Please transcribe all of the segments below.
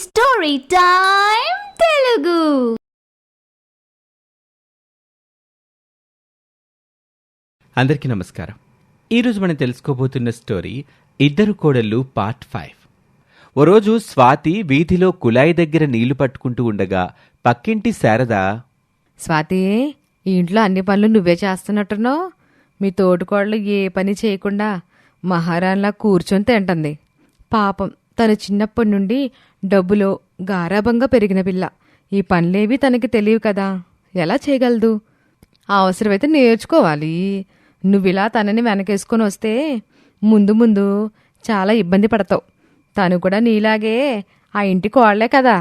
Story time Telugu. అందరికీ నమస్కారం. ఈరోజు మనం తెలుసుకోబోతున్న స్టోరీ ఇద్దరు కోడళ్ళు పార్ట్ 5. ఓ రోజు స్వాతి వీధిలో కుళాయి దగ్గర నీళ్లు పట్టుకుంటూ ఉండగా పక్కింటి శారద, స్వాతి, ఈ ఇంట్లో అన్ని పనులు నువ్వే చేస్తున్నట్టున్నావు. మీ తోటికోడలు ఏ పని చేయకుండా మహారాణిలా కూర్చొని తింటుంది. పాపం, తను చిన్నప్పటి నుండి డబ్బులో గారాబంగా పెరిగిన పిల్ల. ఈ పనులేవి తనకి తెలియవు కదా, ఎలా చేయగలదు? అవసరమైతే నేర్చుకోవాలి. నువ్విలా తనని వెనకేసుకొని వస్తే ముందు ముందు చాలా ఇబ్బంది పడతావు. తను కూడా నీలాగే ఆ ఇంటి కోడలే కదా.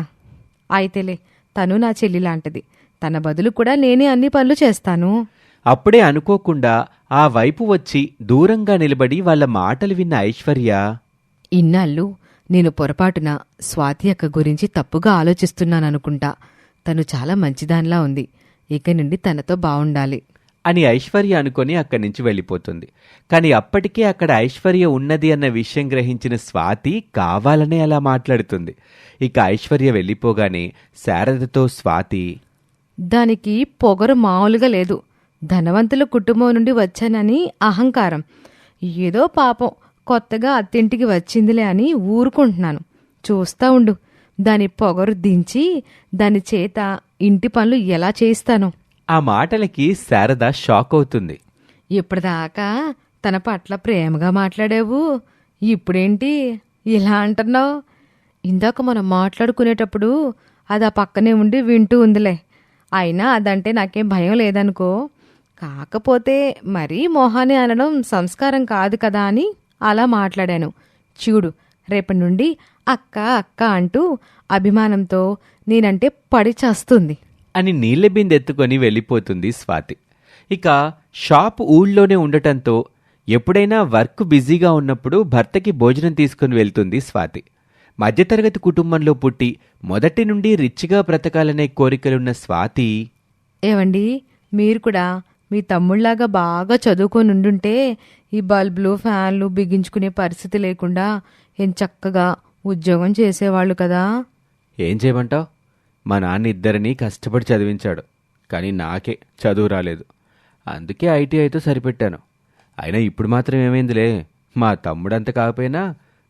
అయితేలే, తను నా చెల్లి లాంటిది. తన బదులు కూడా నేనే అన్ని పనులు చేస్తాను. అప్పుడే అనుకోకుండా ఆ వైపు వచ్చి దూరంగా నిలబడి వాళ్ళ మాటలు విన్న ఐశ్వర్య, ఇన్నాళ్ళు నేను పొరపాటున స్వాతి అక్క గురించి తప్పుగా ఆలోచిస్తున్నాననుకుంటా. తను చాలా మంచిదానిలా ఉంది. ఇక నుండి తనతో బావుండాలి అని ఐశ్వర్య అనుకొని అక్కడి నుంచి వెళ్ళిపోతుంది. కానీ అప్పటికే అక్కడ ఐశ్వర్య ఉన్నది అన్న విషయం గ్రహించిన స్వాతి కావాలనే అలా మాట్లాడుతుంది. ఇక ఐశ్వర్య వెళ్ళిపోగానే శారదతో స్వాతి, దానికి పొగరు మామూలుగా లేదు. ధనవంతుల కుటుంబం నుండి వచ్చానని అహంకారం. ఏదో పాపం కొత్తగా అత్తింటికి వచ్చిందిలే అని ఊరుకుంటున్నాను. చూస్తా ఉండు, దాని పొగరు దించి దాని చేత ఇంటి పనులు ఎలా చేయిస్తాను. ఆ మాటలకి శారద షాక్ అవుతుంది. ఇప్పటిదాకా తన పట్ల ప్రేమగా మాట్లాడావు, ఇప్పుడేంటి ఇలా అంటున్నావు? ఇందాక మనం మాట్లాడుకునేటప్పుడు అది ఆ పక్కనే ఉండి వింటూ ఉందిలే. అయినా అదంటే నాకేం భయం లేదనుకో. కాకపోతే మరీ మొహాన్ని అనడం సంస్కారం కాదు కదా అని అలా మాట్లాడాను. చూడు, రేపటి నుండి అక్క అక్క అంటూ అభిమానంతో నేనంటే పడి చేస్తుంది అని నీళ్ల బిందెత్తుకొని వెళ్ళిపోతుంది స్వాతి. ఇక షాప్ ఊళ్ళోనే ఉండటంతో ఎప్పుడైనా వర్క్ బిజీగా ఉన్నప్పుడు భర్తకి భోజనం తీసుకుని వెళ్తుంది స్వాతి. మధ్యతరగతి కుటుంబంలో పుట్టి మొదటి నుండి రిచ్గా బ్రతకాలనే కోరికలున్న స్వాతి, ఏవండి, మీరు కూడా మీ తమ్ముళ్లాగా బాగా చదువుకొని ఉండుంటే ఈ బల్బులు ఫ్యాన్లు బిగించుకునే పరిస్థితి లేకుండా చక్కగా ఉద్యోగం చేసేవాళ్ళు కదా. ఏం చేయమంటావు? మా నాన్న ఇద్దరినీ కష్టపడి చదివించాడు. కానీ నాకే చదువు రాలేదు. అందుకే ఐటీఐతో సరిపెట్టాను. అయినా ఇప్పుడు మాత్రం ఏమైందిలే, మా తమ్ముడంత కాకపోయినా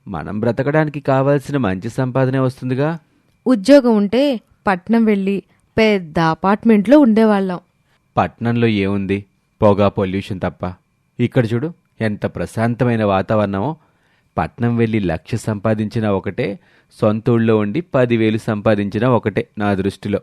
మనం బ్రతకడానికి కావాల్సిన మంచి సంపాదనే వస్తుందిగా. ఉద్యోగం ఉంటే పట్నం వెళ్ళి పెద్ద అపార్ట్మెంట్లో ఉండేవాళ్ళం. పట్నంలో ఏముంది, పొగ పొల్యూషన్ తప్ప. ఇక్కడ చూడు ఎంత ప్రశాంతమైన వాతావరణమో. పట్నం వెళ్ళి 1,00,000 సంపాదించినా ఒకటే, సొంత ఊళ్ళో ఉండి 10,000 సంపాదించినా ఒకటే నా దృష్టిలో.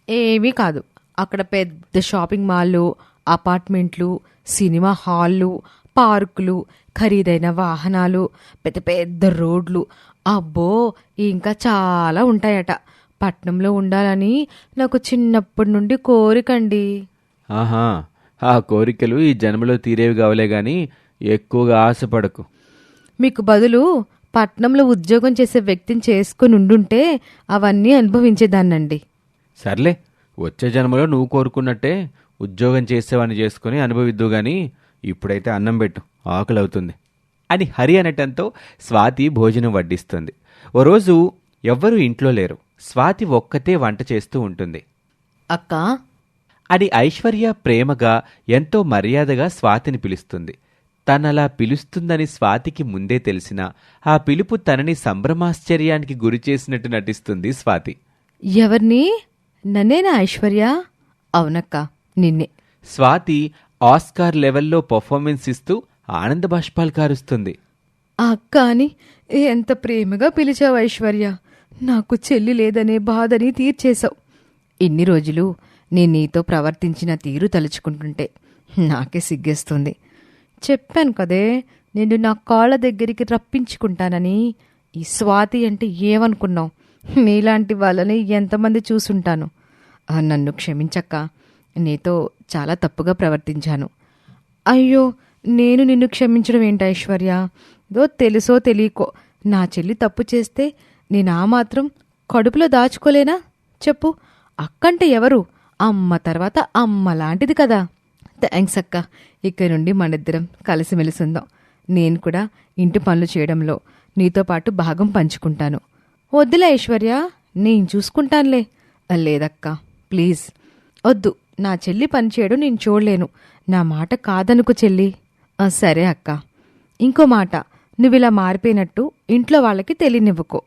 ఏమీ కాదు. అక్కడ పెద్ద షాపింగ్ మాల్లు, అపార్ట్మెంట్లు, సినిమా హాళ్ళు, పార్కులు, ఖరీదైన వాహనాలు, పెద్ద పెద్ద రోడ్లు, అబ్బో ఇంకా చాలా ఉంటాయట. పట్నంలో ఉండాలని నాకు చిన్నప్పటి నుండి కోరికండి. ఆహా, ఆ కోరికలు ఈ జన్మలో తీరేవి కావలే గాని ఎక్కువగా ఆశపడకు. మీకు బదులు పట్నంలో ఉద్యోగం చేసే వ్యక్తిని చేసుకుని ఉండుంటే అవన్నీ అనుభవించేదాన్నండి. సర్లే, వచ్చే జన్మలో నువ్వు కోరుకున్నట్టే ఉద్యోగం చేసేవాడిని చేసుకుని అనుభవిద్దు గాని ఇప్పుడైతే అన్నం పెట్టు, ఆకలి అవుతుంది అని హరి అనటంతో స్వాతి భోజనం వడ్డిస్తుంది. ఓ రోజు ఎవ్వరూ ఇంట్లో లేరు. స్వాతి ఒక్కతే వంట చేస్తూ ఉంటుంది. అక్క అని ఐశ్వర్య ప్రేమగా ఎంతో మర్యాదగా స్వాతిని పిలుస్తుంది. తనలా పిలుస్తుందని స్వాతికి ముందే తెలిసినా ఆ పిలుపు తనని సంభ్రమాశ్చర్యానికి గురిచేసినట్టు నటిస్తుంది స్వాతి. ఎవరిని? నన్నేనా ఐశ్వర్య? అవునక్క, నిన్నే. స్వాతి ఆస్కార్ లెవెల్లో పర్ఫార్మెన్స్ ఇస్తూ ఆనంద బాష్పాలు కారుస్తుంది. అక్క అని ఎంత ప్రేమగా పిలిచావు ఐశ్వర్య. నాకు చెల్లి లేదనే బాధని తీర్చేశావు. ఇన్ని రోజులు నేను నీతో ప్రవర్తించిన తీరు తలుచుకుంటుంటే నాకే సిగ్గేస్తుంది. చెప్పాను కదే, నేను నా కాళ్ళ దగ్గరికి రప్పించుకుంటానని. ఈ స్వాతి అంటే ఏమనుకున్నావు? నీలాంటి వాళ్ళని ఎంతమంది చూసుంటాను. నన్ను క్షమించక్క, నీతో చాలా తప్పుగా ప్రవర్తించాను. అయ్యో, నేను నిన్ను క్షమించడం ఏంటి ఐశ్వర్య? ఏదో తెలుసో తెలియకో నా చెల్లి తప్పు చేస్తే నేను ఆ మాత్రం కడుపులో దాచుకోలేనా? చెప్పు, అక్కంటే ఎవరు? అమ్మ తర్వాత అమ్మ లాంటిది కదా. థ్యాంక్స్ అక్క. ఇక్కడి నుండి మనిద్దరం కలిసిమెలిసి ఉందాం. నేను కూడా ఇంటి పనులు చేయడంలో నీతో పాటు భాగం పంచుకుంటాను. వద్దులే ఐశ్వర్య, నేను చూసుకుంటానులే. లేదక్కా, ప్లీజ్ వద్దు. నా చెల్లి పనిచేయడం నేను చూడలేను. నా మాట కాదనుకు చెల్లి. సరే అక్క. ఇంకో మాట, నువ్విలా మారిపోయినట్టు ఇంట్లో వాళ్ళకి తెలియనివ్వకో.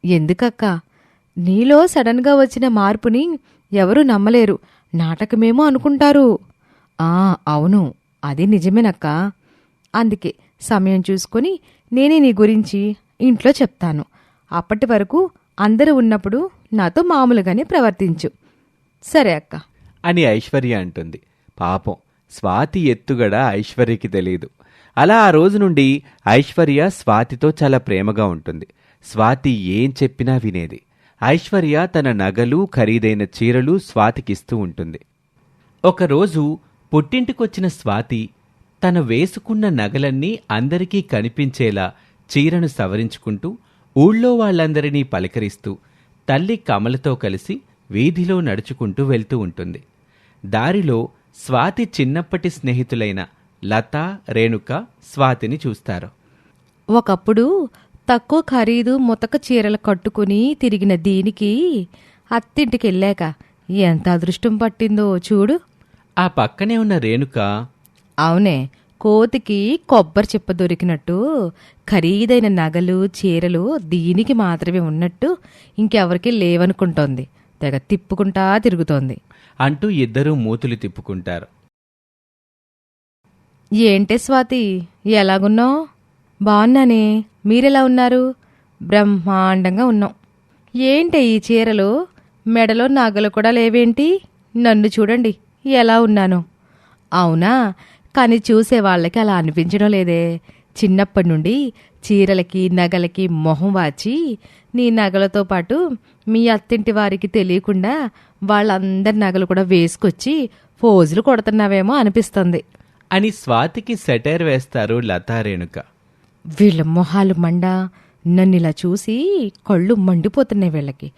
ఎందుకక్క? నీలో సడన్గా వచ్చిన మార్పుని ఎవరూ నమ్మలేరు, నాటకమేమో అనుకుంటారు. అవును, అది నిజమేనక్కా. అందుకే సమయం చూసుకొని నేనే నీ గురించి ఇంట్లో చెప్తాను. అప్పటి వరకు అందరూ ఉన్నప్పుడు నాతో మామూలుగానే ప్రవర్తించు. సరే అక్క అని ఐశ్వర్య అంటుంది. పాపం స్వాతి ఎత్తుగడ ఐశ్వర్యకి తెలియదు. అలా ఆ రోజు నుండి ఐశ్వర్య స్వాతితో చాలా ప్రేమగా ఉంటుంది. స్వాతి ఏం చెప్పినా వినేది. ఐశ్వర్య తన నగలు, ఖరీదైన చీరలు స్వాతికిస్తూ ఉంటుంది. ఒకరోజు పుట్టింటికొచ్చిన స్వాతి తన వేసుకున్న నగలన్నీ అందరికీ కనిపించేలా చీరను సవరించుకుంటూ ఊళ్ళో వాళ్ళందరినీ పలకరిస్తూ తల్లి కమలతో కలిసి వీధిలో నడుచుకుంటూ వెళ్తూ ఉంటుంది. దారిలో స్వాతి చిన్నప్పటి స్నేహితులైన లత, రేణుక స్వాతిని చూస్తారు. ఒకప్పుడు తక్కువ ఖరీదు ముతక చీరలు కట్టుకుని తిరిగిన దీనికి అత్తింటికెళ్ళాక ఎంత అదృష్టం పట్టిందో చూడు. ఆ పక్కనే ఉన్న రేణుక, అవునే, కోతికి కొబ్బరి చిప్ప దొరికినట్టు ఖరీదైన నగలు, చీరలు దీనికి మాత్రమే ఉన్నట్టు ఇంకెవరికి లేవనుకుంటోంది. తెగ తిప్పుకుంటా తిరుగుతోంది అంటూ ఇద్దరూ మూతులు తిప్పుకుంటారు. ఏంటే స్వాతి, ఎలాగున్నావు? బాగున్నానే, మీరెలా ఉన్నారు? బ్రహ్మాండంగా ఉన్నాం. ఏంటే ఈ చీరలు, మెడలో నగలు కూడా లేవేంటి? నన్ను చూడండి ఎలా ఉన్నాను. అవునా, కానీ చూసేవాళ్ళకి అలా అనిపించడం లేదే. చిన్నప్పటి నుండి చీరలకి నగలకి మొహం వాచి నీ నగలతో పాటు మీ అత్తింటి వారికి తెలియకుండా వాళ్ళందరి నగలు కూడా వేసుకొచ్చి ఫోజులు కొడుతున్నావేమో అనిపిస్తుంది అని స్వాతికి సెటైర్ వేస్తారు లతా, రేణుక. వీళ్ళ మొహాలు మండ, నన్నిలా చూసి కళ్ళు మండిపోతున్నాయి వీళ్ళకి.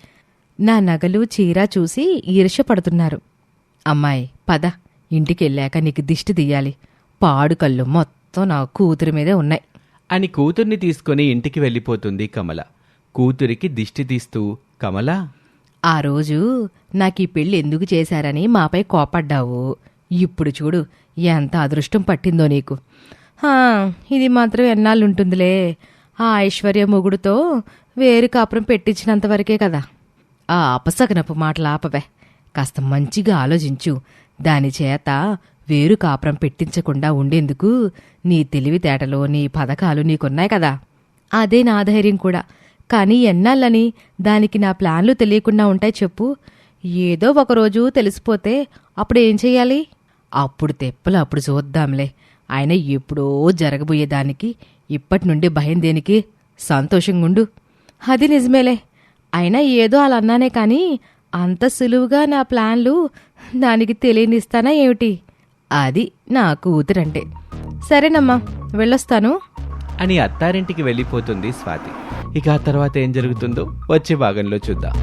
నా నగలు చీర చూసి ఈర్ష్యపడుతున్నారు. అమ్మాయి పద, ఇంటికెళ్ళాక నీకు దిష్టి తీయాలి. పాడు కళ్ళు మొత్తం నా కూతురి మీదే ఉన్నాయి అని కూతుర్ని తీసుకుని ఇంటికి వెళ్ళిపోతుంది కమల. కూతురికి దిష్టి తీస్తూ, కమలా, ఆ రోజు నాకీ పెళ్ళి ఎందుకు చేశారని మాపై కోపడ్డావు. ఇప్పుడు చూడు ఎంత అదృష్టం పట్టిందో నీకు. ఇది మాత్రం ఎన్నాళ్ళుంటుందిలే. ఆ ఐశ్వర్య మొగుడుతో వేరు కాపురం పెట్టించినంతవరకే కదా. ఆ అపసగనపు మాటలు ఆపవే. కాస్త మంచిగా ఆలోచించు. దాని చేత వేరు కాపురం పెట్టించకుండా ఉండేందుకు నీ తెలివితేటలు, నీ పథకాలు నీకున్నాయి కదా. అదే నా ధైర్యం కూడా. కానీ ఎన్నాళ్ళని దానికి నా ప్లాన్లు తెలియకుండా ఉంటాయి చెప్పు. ఏదో ఒకరోజు తెలిసిపోతే అప్పుడేం చెయ్యాలి? అప్పుడు తెప్పలు అప్పుడు చూద్దాంలే. ఆయన ఎప్పుడో జరగబోయేదానికి ఇప్పటి నుండి భయం దేనికి? సంతోషంగుండు. అది నిజమేలే. అయినా ఏదో అలా అన్నానే కానీ అంత సులువుగా నా ప్లాన్లు దానికి తెలియనిస్తానా ఏమిటి? అది నా కూతురంటే. సరేనమ్మా, వెళ్ళొస్తాను అని అత్తారింటికి వెళ్ళిపోతుంది స్వాతి. ఇక ఆ తర్వాత ఏం జరుగుతుందో వచ్చే భాగంలో చూద్దాం.